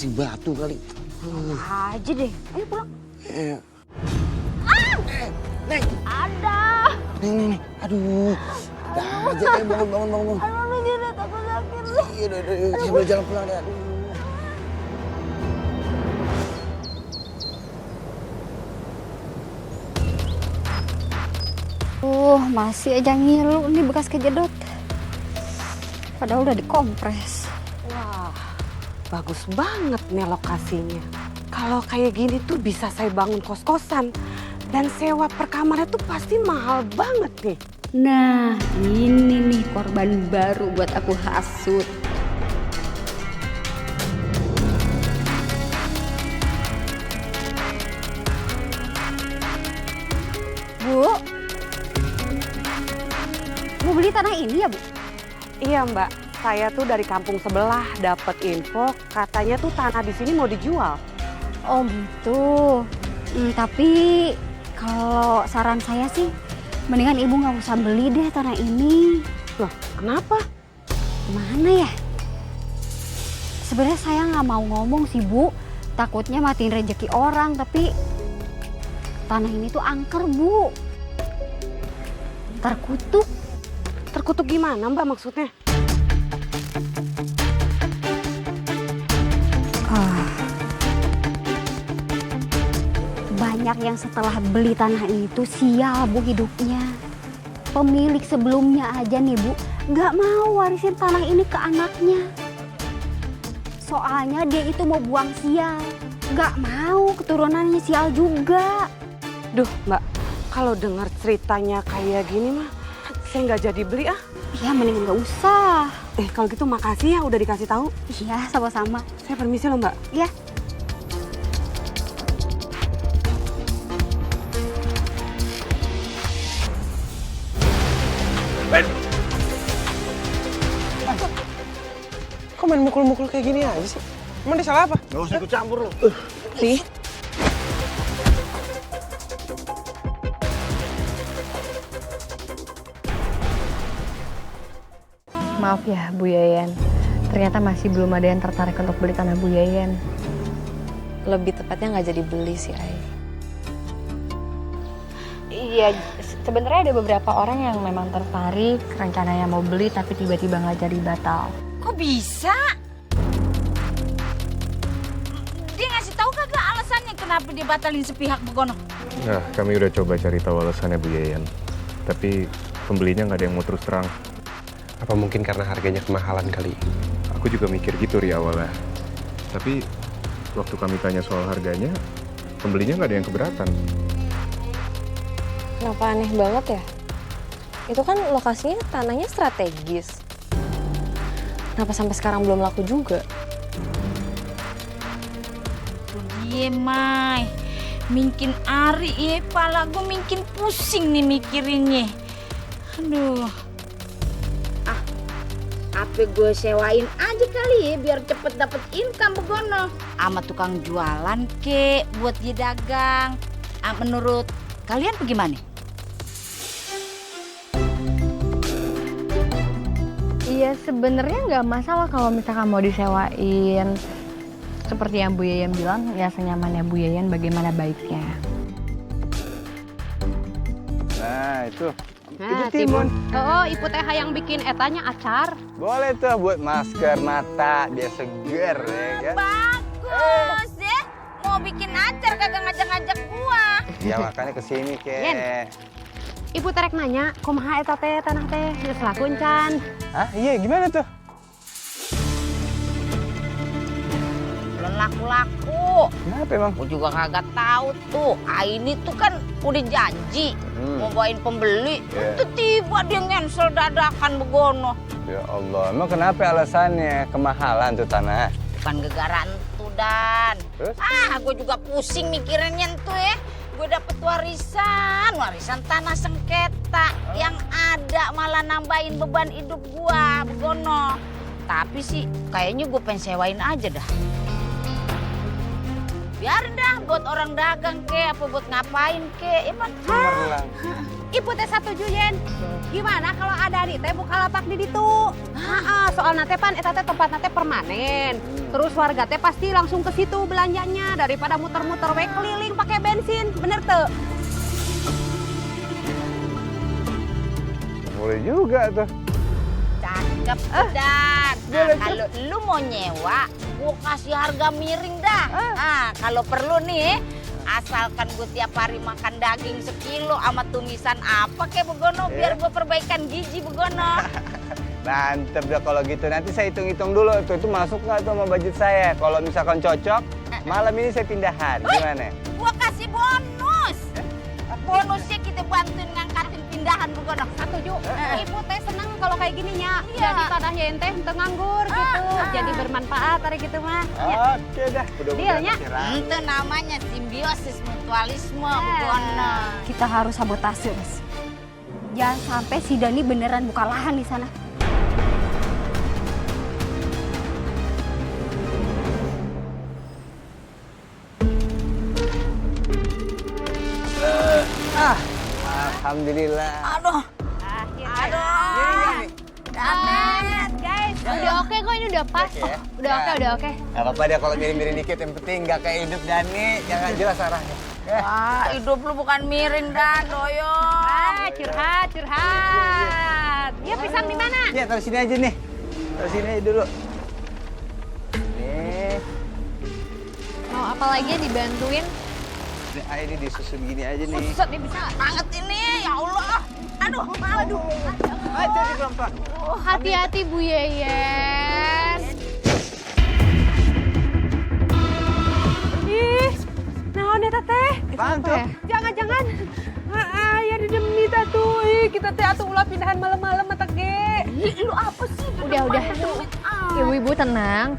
isi batu kali. Aja deh. Ayo pulang. Neng. Ada. Nih. Aduh. Ada aja, bangun. Aduh, lu gini, aku sakit. Iya, udah. Sambil jalan pulang deh. Aduh. Masih aja ngilu nih bekas kejedot. Padahal udah dikompres. Wah, bagus banget nih lokasinya. Kalau kayak gini tuh bisa saya bangun kos-kosan. Dan sewa per kamarnya tuh pasti mahal banget nih. Nah, ini nih korban baru buat aku hasut. Bu, mau beli tanah ini ya, Bu? Iya Mbak, saya tuh dari kampung sebelah dapat info katanya tuh tanah di sini mau dijual. Oh gitu. Tapi kalau saran saya sih, mendingan Ibu nggak usah beli deh tanah ini. Loh, kenapa? Mana ya? Sebenarnya saya nggak mau ngomong sih, Bu. Takutnya matiin rezeki orang, tapi tanah ini tuh angker, Bu. Terkutuk. Terkutuk gimana Mbak maksudnya? Banyak yang setelah beli tanah itu sial, Bu, hidupnya. Pemilik sebelumnya aja nih, Bu, nggak mau warisin tanah ini ke anaknya. Soalnya dia itu mau buang sial. Nggak mau keturunannya sial juga. Duh Mbak, kalau dengar ceritanya kayak gini mah, saya nggak jadi beli ah. Ya mendingan nggak usah. Kalau gitu makasih ya udah dikasih tahu. Iya, sama-sama. Saya permisi loh Mbak. Ya. Kok main mukul-mukul kayak gini aja sih? Emang dia salah apa? Gak usah ikut campur lo. Nih. Maaf ya Bu Yayan, ternyata masih belum ada yang tertarik untuk beli tanah Bu Yayan. Lebih tepatnya nggak jadi beli sih, Ai. Iya, sebenarnya ada beberapa orang yang memang tertarik, rencananya mau beli tapi tiba-tiba nggak jadi batal. Kok bisa? Dia ngasih tahu kagak alasannya kenapa dia batalin sepihak begono? Nah, kami udah coba cari tahu alasannya Bu Yayan. Tapi pembelinya nggak ada yang mau terus terang. Apa mungkin karena harganya kemahalan kali? Aku juga mikir gitu Ri awalnya. Tapi waktu kami tanya soal harganya, pembelinya nggak ada yang keberatan. Kenapa aneh banget ya? Itu kan lokasinya tanahnya strategis. Kenapa sampai sekarang belum laku juga? Iya, Mai. Mungkin Ari, ya, pala gue mungkin pusing nih mikirinnya. Aduh. Apa gue sewain aja kali ya biar cepet dapet income begono. Sama tukang jualan ke buat dia dagang. Menurut kalian bagaimana? Iya, sebenarnya nggak masalah kalau misalkan mau disewain. Seperti yang Bu Yayan bilang, ya senyamannya Bu Yayan bagaimana baiknya. Nah, itu Timun. Oh, Ibu teh yang bikin etanya acar. boleh tuh buat masker mata, dia seger ya kan? Bagus ya. Mau bikin acar kagak ngajak-ngajak gua. Ya makanya kesini Yen. ke. Ibu terek nanya, kumaha eta teh tanah teh geus laku can? Hah? Iya, gimana tuh? Belum laku-laku. Kenapa emang? Gua juga kagak tahu tuh. Ini tuh kan udah janji mau bawain pembeli. Iya. Tiba-tiba dia cancel dadakan begono. Ya Allah, emang kenapa alasannya? Kemahalan tuh tanah. Bukan gegara entu Dan. Terus? Gue juga pusing mikirinnya entu ya. Gue dapet warisan tanah sengketa. Yang ada malah nambahin beban hidup gua begono. Tapi sih kayaknya gue pengen sewain aja dah. Biarin dah buat orang dagang ke, apa buat ngapain ke, ya kan? Cemerlang. Ibu teh setuju Yen. Gimana kalau ada di teh buka lapak di ditu? Soal nate pan eta teh tempat nate permanen. Terus warga teh pasti langsung ke situ belanjanya daripada muter-muter we keliling pakai bensin. Bener tuh? Boleh juga tuh. Cakep dan kalau lu mau nyewa, gua kasih harga miring dah. Kalau perlu nih, asalkan gue tiap hari makan daging sekilo sama tumisan apa kayak Begono, biar gue perbaikan gizi Begono. Mantep dah kalau gitu. Nanti saya hitung-hitung dulu itu masuk nggak tuh sama budget saya. Kalau misalkan cocok, malam ini saya pindahan. Gimana? Gua kasih bonus. Bonusnya kita bantuin ngangkatin pindahan Begono. Setuju. Ibu teh seneng kalau kayak gininya. Jadi tanah Yen teh henteu nganggur gitu. Jadi bermanfaat hari gitu mah. Oke dah. Dealnya. Itu namanya simbiosis mutualisme Begono. Kita harus sabotase, Mas. Jangan sampai si Dani beneran buka lahan di sana. Alhamdulillah. Aduh. Danet, guys. Udah oke kok, ini udah pas. Oke, ya? Udah oke, udah oke. Gak apa-apa deh kalau miring-miring dikit. Yang penting nggak kayak hidup Dani. Jangan jelas arahnya. Wah, hidup lu bukan miring dan doyo. Curhat. Ya pisang di mana? Ya taruh sini aja nih. Taruh sini aja dulu. Nih. Mau apa lagi yang dibantuin? Ini disusun gini aja nih. Set nih bisa banget ini, ya Allah. Aduh. Ayo jadi pelan-pelan. Oh, hati-hati Bu Yeyen. Ih, naon eta teh? Apaan tuh? Jangan-jangan ya di demi tuh. Kita teh atuh ulah pindahan malam-malam mata ge. Lu apa sih? Udah. Ibu-ibu tenang.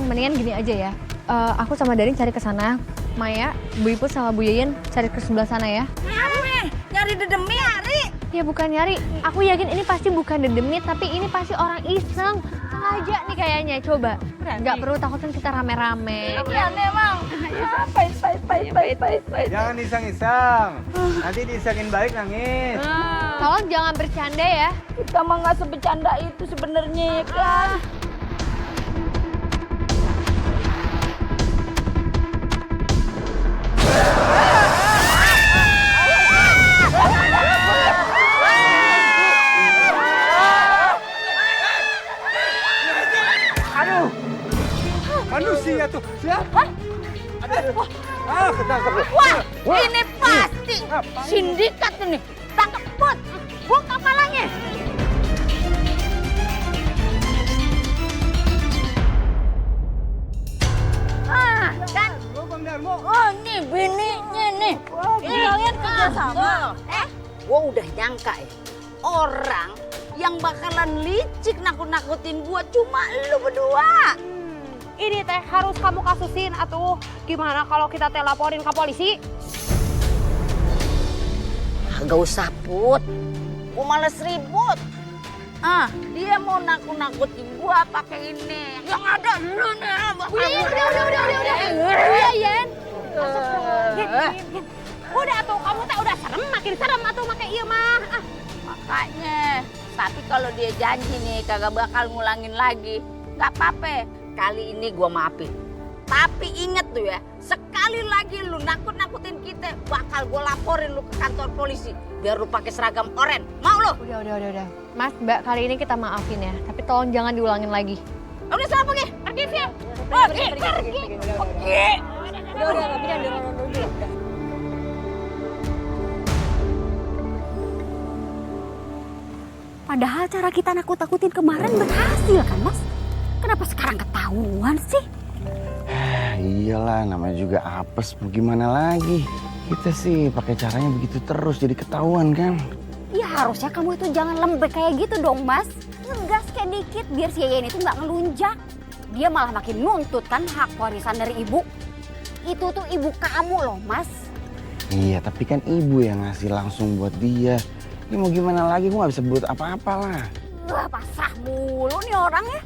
Mendingan gini aja ya. Aku sama Darin cari ke sana. Maya, Bu Iput sama Bu Yeyen cari ke sebelah sana ya. Nyari dedemi Ari. Ya bukan nyari. Aku yakin ini pasti bukan dedemit, tapi ini pasti orang iseng. Sengaja nih kayaknya. Coba. Nggak perlu takut kan kita rame-rame. Ya memang. Jangan iseng-iseng. Nanti disengin balik nangis. Tolong jangan bercanda ya. Kita mah nggak sebecanda itu sebenarnya kan. Manusia tuh. Siapa? Ketangkep. Wah, ini pasti sindikat ini. Tangkap Put. Buk kepalanya. Dan oh nih bininya nih. Ini kalian kerja sama. Gua udah nyangka ya. Orang yang bakalan licik nakut-nakutin gua cuma lu berdua. Ini teh harus kamu kasusin atuh. Gimana kalau kita teh laporin ke polisi? Gak usah Put. Gua males ribut. Dia mau nakut-nakutin gua pakai ini. Yang ada lu nih. Udah, Yen. Udah tuh, kamu teh udah serem, makin serem atuh make ieu mah. Makanya, tapi kalau dia janji nih kagak bakal ngulangin lagi, nggak apa-apa. Kali ini gua maafin. Tapi inget tuh ya, sekali lagi lu nakut-nakutin kita, bakal gua laporin lu ke kantor polisi. Biar lu pakai seragam oren. Mau lu? Udah. Mas, Mbak, kali ini kita maafin ya. Tapi tolong jangan diulangin lagi. Udah sana pergi. Pergi sih. Pergi. Udah. Padahal cara kita nakut-nakutin kemarin berhasil kan, Mas? Kenapa sekarang ketahuan sih? Iyalah, namanya juga apes. Mau gimana lagi? Kita sih pakai caranya begitu terus jadi ketahuan kan? Ya harusnya kamu itu jangan lembek kayak gitu dong, Mas. Ngegas kayak dikit biar si Yeyen itu nggak ngelunjak. Dia malah makin nuntut kan hak warisan dari ibu. Itu tuh ibu kamu loh, Mas. Iya, tapi kan ibu yang ngasih langsung buat dia. Ini mau gimana lagi? Gue nggak bisa buat apa-apa lah. Wah, pasrah mulu nih orang ya.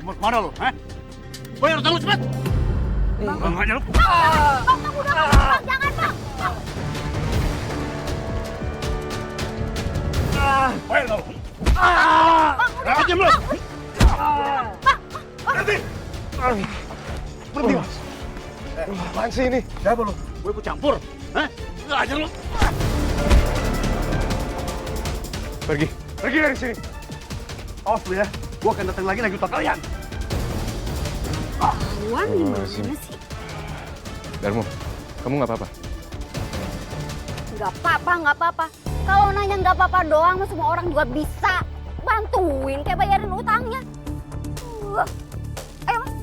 Mau kemana lu? Hah? Gue harus tahu cepet. Makanya lu. Bang, udah bang, jangan bang. Ayo lu. Aja lu. Berhenti. Berhenti, Mas. Apaan sih ini? Siapa lu? Gue ikut campur. Hah? Nggak ajar lu. Pergi. Pergi dari sini. Awas lu ya. Gue akan datang lagi lanjutan kalian. Wan, gimana sih? Darmo, kamu nggak apa-apa? Nggak apa-apa, nggak apa-apa. Kalau nanya nggak apa-apa doang, semua orang juga bisa bantuin kayak bayarin utangnya. Ayo mas.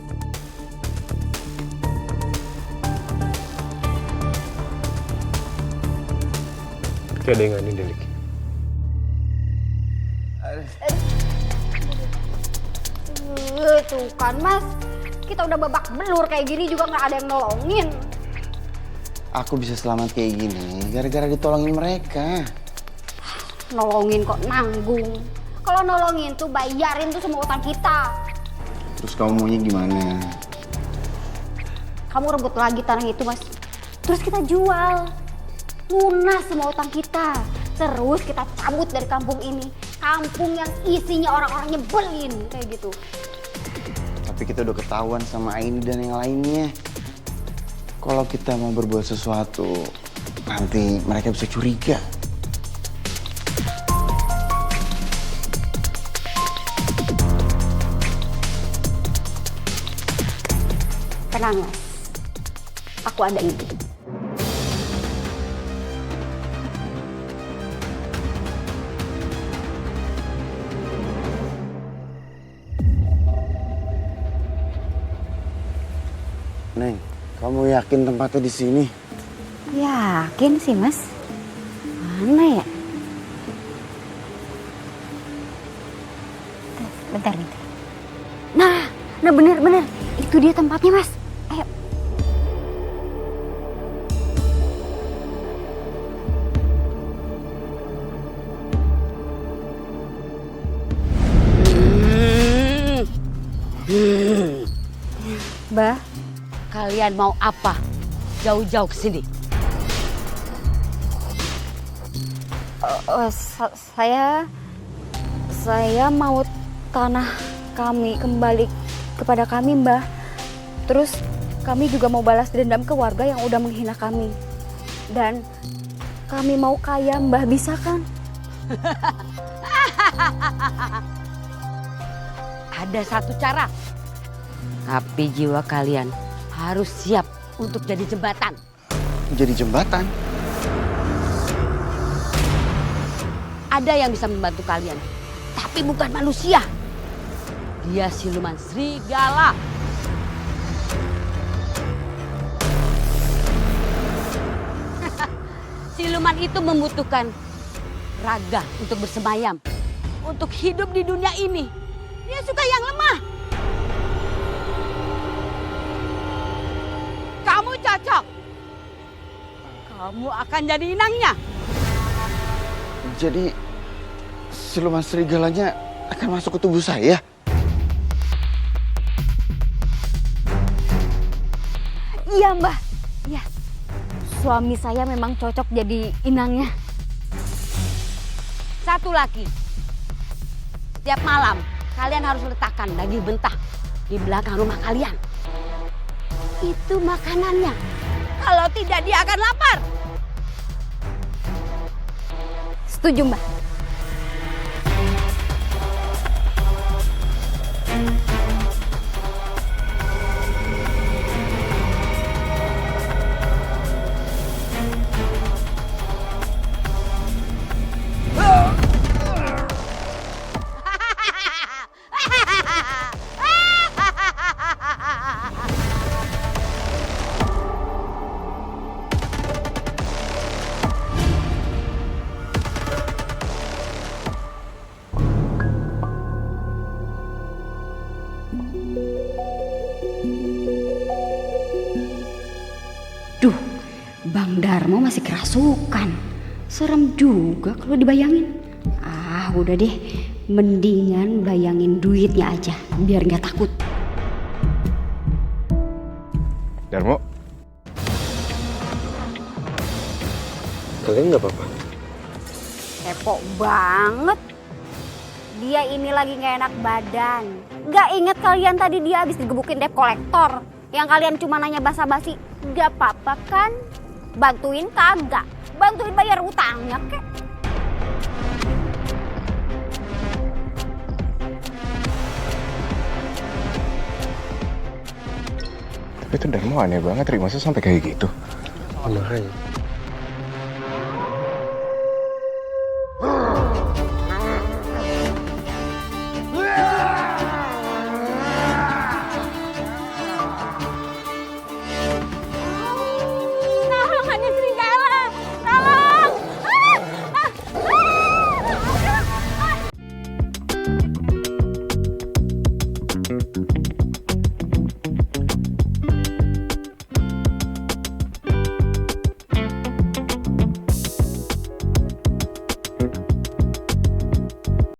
Kayak ada yang aneh deh, Lik. Tuh kan mas, kita udah babak belur kayak gini juga nggak ada yang nolongin. Aku bisa selamat kayak gini gara-gara ditolongin mereka. Nolongin kok nanggung. Kalau nolongin tuh bayarin tuh semua utang kita. Terus kamu maunya gimana? Kamu rebut lagi tanah itu mas. Terus kita jual. Lunas semua utang kita. Terus kita cabut dari kampung ini. Kampung yang isinya orang-orang nyebelin kayak gitu. Tapi kita udah ketahuan sama Aini dan yang lainnya. Kalau kita mau berbuat sesuatu, nanti mereka bisa curiga. Tenang mas, aku ada ide. Neng, kamu yakin tempatnya di sini? Yakin sih mas. Mana ya? Bentar. Nah bener. Itu dia tempatnya mas. Ayo. Mbah, kalian mau apa? Jauh-jauh ke sini. Saya mau tanah kami kembali kepada kami, Mbah. Terus kami juga mau balas dendam ke warga yang udah menghina kami. Dan kami mau kaya, Mbah, bisa kan? Ada satu cara. Tapi jiwa kalian harus siap untuk jadi jembatan. Jadi jembatan? Ada yang bisa membantu kalian, tapi bukan manusia. Dia siluman serigala. Siluman itu membutuhkan raga untuk bersemayam, untuk hidup di dunia ini. Dia suka yang lemah. Kamu cocok. Kamu akan jadi inangnya. Jadi siluman serigalanya akan masuk ke tubuh saya? Iya, Mbah. Iya. Suami saya memang cocok jadi inangnya. Satu lagi. Setiap malam kalian harus letakkan daging mentah di belakang rumah kalian. Itu makanannya. Kalau tidak dia akan lapar. Setuju, Mbah. Duh, Bang Darmo masih kerasukan. Serem juga kalau dibayangin. Ah, udah deh. Mendingan bayangin duitnya aja, biar nggak takut. Darmo, kalian nggak apa-apa? Kepo banget. Dia ini lagi nggak enak badan. Nggak inget kalian tadi dia habis digebukin debt kolektor. Yang kalian cuma nanya basa-basi. Nggak apa-apa kan? Bantuin kagak? Bantuin bayar utangnya kek. Tapi itu Darmo aneh banget, Ri. Masa sampai kayak gitu? Makanya.